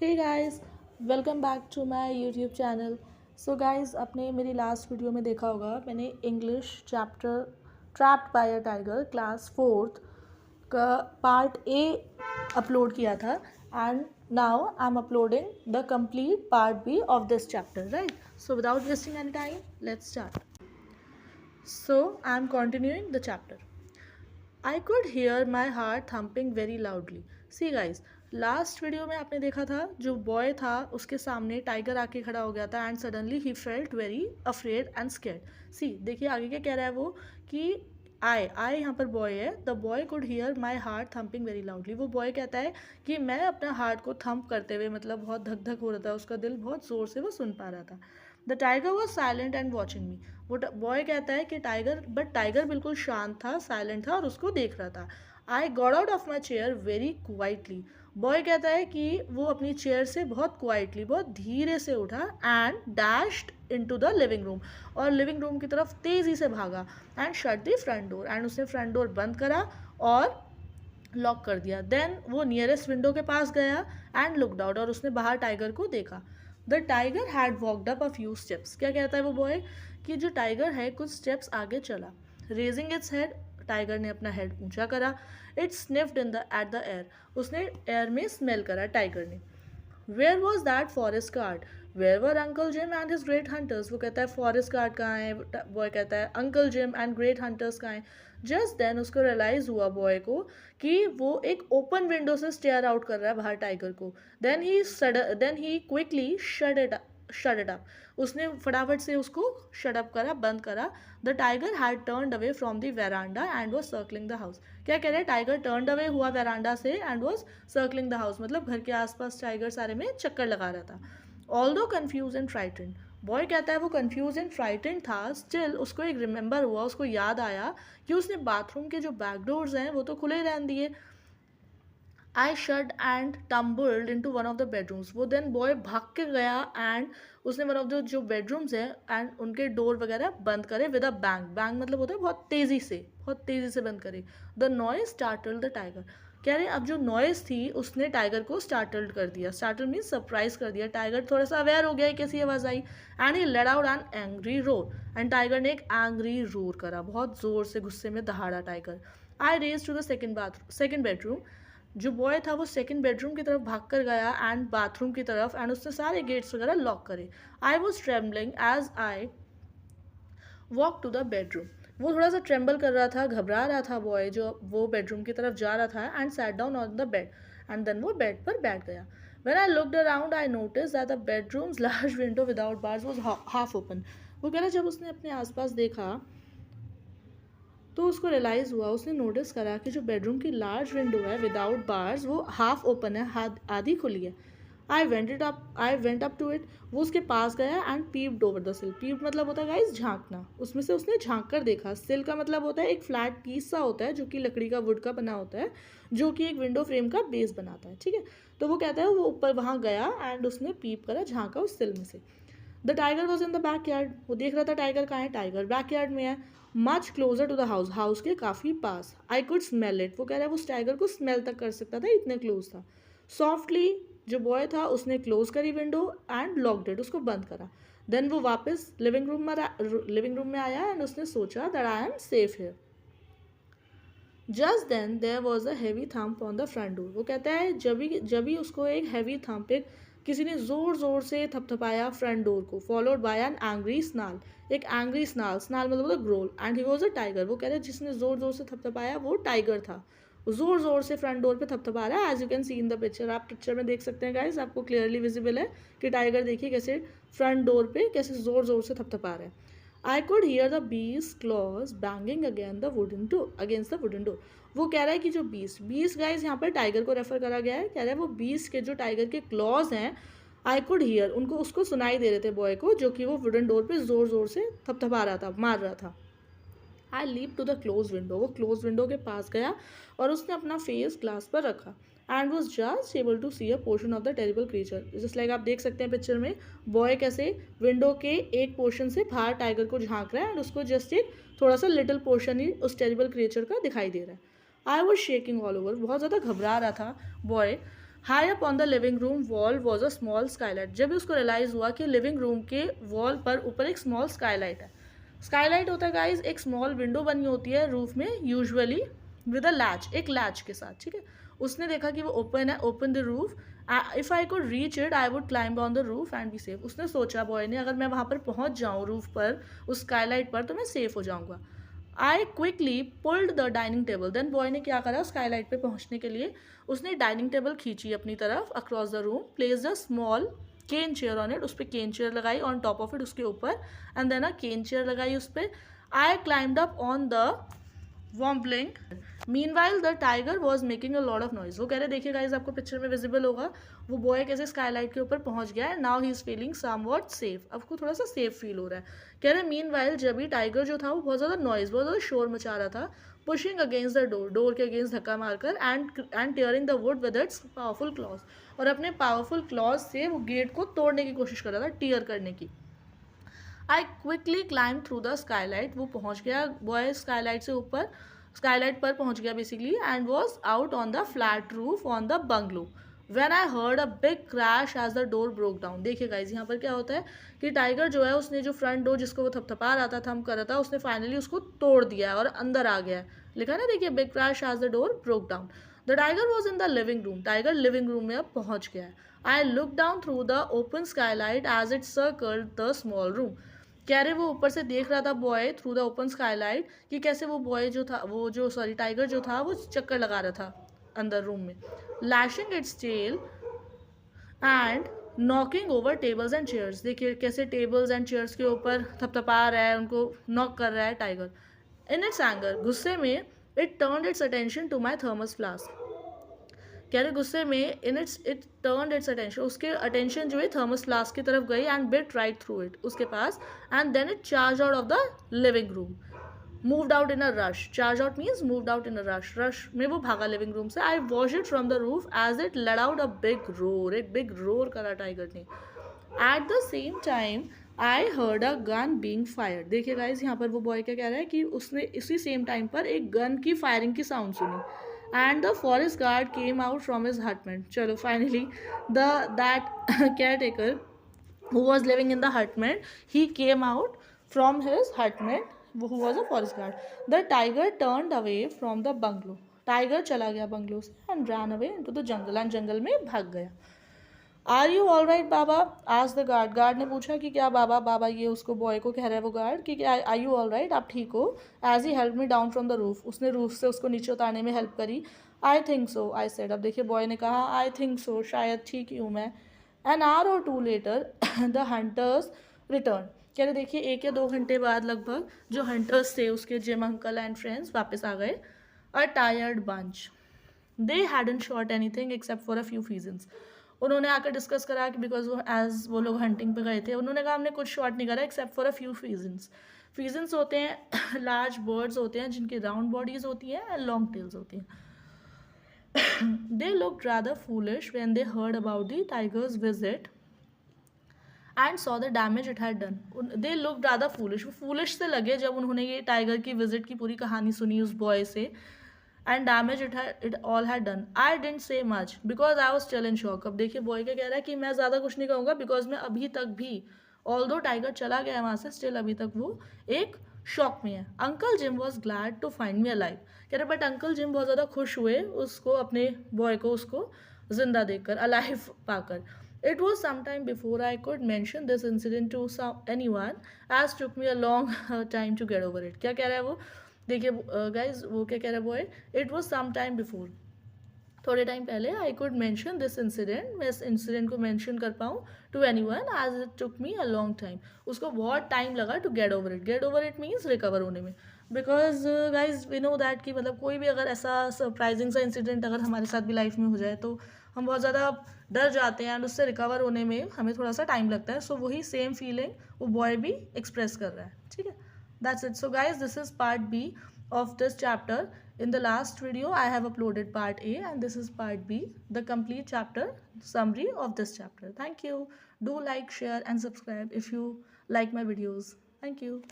Hey guys, welcome back to my YouTube channel. So guys, आपने मेरी last video में देखा होगा मैंने English chapter trapped by a tiger class fourth का पार्ट ए अपलोड किया था and now I am uploading the complete part B of this chapter, right? So without wasting any time, let's start. So I am continuing the chapter. I could hear my heart thumping very loudly. See guys, last video में आपने देखा था जो boy था उसके सामने tiger आके खड़ा हो गया था एंड सडनली ही felt very afraid and scared. See देखिए आगे क्या कह रहा है वो कि आई यहाँ पर बॉय है. The boy could hear my heart thumping very loudly. वो बॉय कहता है कि मैं अपना हार्ट को थम्प करते हुए, मतलब बहुत धक धक हो रहा था, उसका दिल बहुत ज़ोर से वो सुन पा रहा था. The tiger was silent and watching मी. वो बॉय कहता है कि टाइगर बिल्कुल शांत था, साइलेंट था और उसको देख रहा था. I got out of my chair very quietly. Boy कहता है कि वो अपनी चेयर से बहुत क्वाइटली, बहुत धीरे से उठा and dashed into the living room. और लिविंग रूम की तरफ तेज़ी से भागा and shut the front door. And उसने फ्रंट डोर बंद करा और लॉक कर दिया. देन वो नियरेस्ट विंडो के पास गया एंड लुकड आउट. और उसने बाहर टाइगर को देखा. The tiger had walked up a few steps. क्या कहता है वो बॉय कि जो टाइगर है कुछ स्टेप्स आगे चला. रेजिंग इट्स हेड, टाइगर ने अपना हेड ऊंचा करा. It sniffed in the at the air. उसने एयर में स्मेल करा टाइगर ने. Where was that forest guard, where were uncle Jim and his great hunters. वो कहता है फॉरेस्ट गार्ड कहाँ है. बॉय कहता है uncle Jim and great hunters कहाँ हैं. जस्ट देन उसको रियलाइज हुआ बॉय को कि वो एक ओपन विंडो से स्टेयर आउट कर रहा है बाहर टाइगर को. Then he quickly shut it up. उसने फटाफट से उसको शट अप करा, बंद करा. The tiger had turned away from the veranda and was circling the house. क्या कह रहे हैं, टाइगर टर्न्ड अवे हुआ वेरांडा से and was circling the house, मतलब घर के आसपास टाइगर सारे में चक्कर लगा रहा था. Although confuse and frightened. Boy कहता है वो कन्फ्यूज एंड फ्राइटेंड था, स्टिल उसको एक रिमेंबर हुआ, उसको याद आया कि उसने बाथरूम के जो बैक डोर्स हैं वो तो खुले ही रहने दिए. I shut and tumbled into one of the bedrooms. वो देन बॉय भाग के गया एंड उसने वन ऑफ द जो बेडरूम्स हैं एंड उनके डोर वगैरह बंद करे विद अ बैंग. बैंग मतलब होता है बहुत तेज़ी से बंद करे. The noise startled the tiger. कह रहे अब जो नॉइज़ थी उसने टाइगर को स्टार्टल्ड कर दिया. स्टार्टल मीन्स सरप्राइज कर दिया. टाइगर थोड़ा सा अवेयर हो गया है कैसी आवाज़ आई and he let out an angry roar. And tiger ने एक एंग्री रोर करा, बहुत ज़ोर से गुस्से में दहाड़ा tiger. I raise to the second bedroom. जो बॉय था वो सेकंड बेडरूम की तरफ भाग कर गया एंड बाथरूम की तरफ एंड उसने सारे गेट्स वगैरह लॉक करे. I was trembling as I walk to the bedroom. वो थोड़ा सा ट्रेम्बल कर रहा था, घबरा रहा था बॉय जो वो बेडरूम की तरफ जा रहा था and sat down on the bed. And then वो बेड पर बैठ गया. When I looked around, I noticed that the bedroom's large window without bars was half open. वो कह रहा जब उसने अपने आसपास देखा तो उसको रियलाइज़ हुआ, उसने नोटिस करा कि जो बेडरूम की लार्ज विंडो है विदाउट बार्स वो हाफ ओपन है, आधी खुली है. I went up to it. वो उसके पास गया and peeped over the sill. Peeped मतलब होता है गाइस झांकना. उसमें से उसने झांक कर देखा. सिल का मतलब होता है एक फ्लैट पीस सा होता है जो कि लकड़ी का, वुड का बना होता है, जो कि एक विंडो फ्रेम का बेस बनाता है, ठीक है. तो वो कहता है वो ऊपर वहाँ गया एंड उसने पीप करा, झांका उस सिल में से. The tiger was in the back yard. वो देख रहा था टाइगर कहाँ है. टाइगर बैक यार्ड में है, much closer to the house. House के काफ़ी पास. I could smell it. वो कह रहा है वो उस टाइगर को स्मेल तक कर सकता था, इतने क्लोज था. सॉफ्टली जो बॉय था उसने क्लोज करी विंडो एंड लॉक्ड इट. उसको बंद करा. देन वो वापस लिविंग रूम में आया एंड उसने सोचा that I am safe here. Just then there was a heavy thump on the front door. वो कहता है जब भी उसको एक हैवी थम्प, एक किसी ने ज़ोर से थपथपाया फ्रंट डोर को, फॉलोड बाय एन एंग्री स्नाल. एक एंग्री स्नाल मतलब होता है growl. And he was a tiger. वो कह रहे जिसने ज़ोर से थपथपाया वो टाइगर था. ज़ोर से फ्रंट डोर पे थपथपा रहा है. As you can see in the picture. आप पिक्चर में देख सकते हैं गाइस, आपको क्लियरली विजिबल है कि टाइगर देखिए कैसे फ्रंट डोर पे कैसे ज़ोर से थपथपा रहा है. I could hear the beast clause banging against the wooden door. वो कह रहा है कि जो बीस्ट गाइस यहाँ पर टाइगर को रेफर करा गया है. कह रहा है वो बीस्ट के जो टाइगर के क्लॉज हैं, आई कुड हियर, उसको सुनाई दे रहे थे बॉय को, जो कि वो वुडन डोर पे ज़ोर से थपथपा रहा था, मार रहा था. I leap to the close window. वो क्लोज विंडो के पास गया और उसने अपना फेस ग्लास पर रखा and was just able to see a portion of the terrible creature. Just like आप देख सकते हैं पिक्चर में बॉय कैसे विंडो के एक पोर्शन से बाहर टाइगर को झांक रहा है एंड उसको जस्ट एक थोड़ा सा लिटिल पोर्शन ही उस टेरिबल क्रीचर का दिखाई दे रहा है. I was shaking all over. बहुत ज़्यादा घबरा रहा था boy. High up on the living room wall was a small Skylight. जब भी उसको रियलाइज़ हुआ कि लिविंग रूम के वॉल पर ऊपर एक स्मॉल स्काईलाइट है। स्काईलाइट होता है गाइज एक स्मॉल विंडो बनी होती है रूफ में, यूजुअली विद अ लैच, एक लैच के साथ, ठीक है। उसने देखा कि वो ओपन है, open the roof, if I could reach it I would climb on the roof and be safe. उसने सोचा बॉय ने, अगर मैं वहाँ पर पहुँच जाऊँ रूफ पर, उस स्काईलाइट पर, तो मैं सेफ हो जाऊँगा। I quickly pulled the dining table. Then boy ने क्या करा, स्काईलाइट पे पहुँचने के लिए उसने डाइनिंग टेबल खींची अपनी तरफ across the room, place the small cane chair on it, उस पर केन चेयर लगाई, ऑन टॉप ऑफ इट, उसके ऊपर, and then a cane chair लगाई उस पर। I climbed up on the wobbling. Meanwhile the tiger was making a lot of noise. वो कह रहे, देखिए गाइज आपको पिक्चर में विजिबल होगा, वो बॉय कैसे स्काईलाइट के ऊपर पहुंच गया है। Now he is feeling somewhat safe, अब को थोड़ा सा सेफ फील हो रहा है। कह रहे मीनवाइल जब भी टाइगर जो था वो बहुत ज़्यादा नॉइज, बहुत ज़्यादा शोर मचा रहा था, pushing against the door, door के अगेंस्ट धक्का मारकर, and tearing the wood with its powerful clause, और अपने पावरफुल क्लॉज से वो गेट को तोड़ने की कोशिश कर रहा था, टीयर करने की। I quickly climb through the Skylight. वो पहुंच गया बॉय स्काईलाइट से ऊपर, स्काईलाइट पर पहुंच गया basically, and was out on the flat roof on the bungalow when I heard a big crash as the door broke down. देखिए guys यहाँ पर क्या होता है कि टाइगर जो है उसने जो फ्रंट डोर जिसको वो थपथपा रहा था, थम कर रहा था, उसने फाइनली उसको तोड़ दिया है और अंदर आ गया है। लिखा है ना, देखिए, big crash as the door broke down. The tiger was in the living room. Tiger living room में अब पहुंच गया है। I look down through the open skylight as it circled the small room. कह रहे वो ऊपर से देख रहा था boy through the open skylight कि कैसे वो बॉय जो था, वो जो सॉरी टाइगर जो था वो चक्कर लगा रहा था अंदर रूम में, lashing its tail and knocking over tables and chairs. देखिए कैसे टेबल्स एंड चेयर्स के ऊपर थपथपा रहा है, उनको नॉक कर रहा है टाइगर। इन इट्स एंगर, गुस्से में, it turned its attention to my thermos flask. कह रहे गुस्से में, इट टर्न्ड इट्स अटेंशन, उसके अटेंशन जो है थर्मस फ्लास्क की तरफ गई, and bit right through it, उसके पास, and then it charge out of the living room, moved out in a rush. Charge out means moved out in a rush, rush में वो भागा लिविंग रूम से। I watch it from the roof as it let out a big roar, एक big roar करा tiger ने। At the same time I heard a gun being fired. देखिए guys यहाँ पर वो बॉय क्या कह रहा है कि उसने इसी सेम टाइम पर एक गन की फायरिंग की साउंड सुनी, and the forest guard came out from his hutment. चलो finally that caretaker who was living in the hutment, he came out from his hutment, who was a forest guard. The tiger turned away from the bungalow. Tiger चला गया bungalow से, and ran away into the jungle, and जंगल में भाग गया। Are you all right बाबा, आज the guard. Guard ने पूछा कि क्या बाबा, बाबा ये उसको बॉय को कह रहा है वो गार्ड कि क्या आर यू ऑल राइट, आप ठीक हो। As he help me down from the roof, उसने रूफ से उसको नीचे उतारने में हेल्प करी। I think so, I said. अब देखिए बॉय ने कहा आई थिंक सो, शायद ठीक ही हूँ मैं। An hour or two later the hunters return. कह रहे देखिए 1 या 2 घंटे बाद लगभग जो हंटर्स थे उसके, जिम अंकल एंड फ्रेंड्स, वापस आ गए। A tired bunch, they hadn't shot anything except for a few pheasants. उन्होंने आकर डिस्कस करा कि बिकॉज वो लोग हंटिंग पे गए थे, उन्होंने कहा हमने कुछ शॉट नहीं करा एक्सेप्ट फॉर अ फ्यू फीजन्स। फीजन्स होते हैं लार्ज बर्ड्स होते हैं जिनकी राउंड बॉडीज होती हैं एंड लॉन्ग टेल्स होती हैं। They looked rather foolish when they heard about the tiger's visit and saw the damage it had done. They looked rather foolish. वो foolish से लगे जब उन्होंने ये टाइगर की विजिट की पूरी कहानी सुनी उस बॉय से, and damage it all had done. I didn't say much because I was still in shock. अब देखिए बॉय क्या कह रहा है कि मैं ज़्यादा कुछ नहीं कहूँगा बिकॉज मैं अभी तक भी, ऑल्दो टाइगर चला गया है वहाँ से, स्टिल अभी तक वो एक शॉक में है। Uncle Jim was glad to find me alive. कह रहे बट अंकल जिम बहुत ज़्यादा खुश हुए उसको, अपने बॉय को, उसको जिंदा देखकर, अलाइव पाकर। It was some time before I could mention this incident to anyone as took me a long time to get over it. क्या कह रहा है वो, देखिए गाइज वो क्या कह रहा है boy, it was some time before, थोड़े टाइम पहले, I could mention this incident, मैं इस इंसिडेंट को मैंशन कर पाऊँ, to anyone as it took me a long time, उसको बहुत टाइम लगा to get over it. Get over it means recover होने में। Because guys we know that कि मतलब कोई भी अगर ऐसा सरप्राइजिंग सा इंसिडेंट अगर हमारे साथ भी लाइफ में हो जाए तो हम बहुत ज़्यादा डर जाते हैं, एंड उससे रिकवर होने में हमें थोड़ा सा टाइम लगता है। सो वही सेम फीलिंग वो बॉय भी एक्सप्रेस कर रहा है, ठीक है। That's it. So guys, this is part B of this chapter. In the last video, I have uploaded part A, and this is part B, the complete chapter summary of this chapter. Thank you. Do like, share and subscribe if you like my videos. Thank you.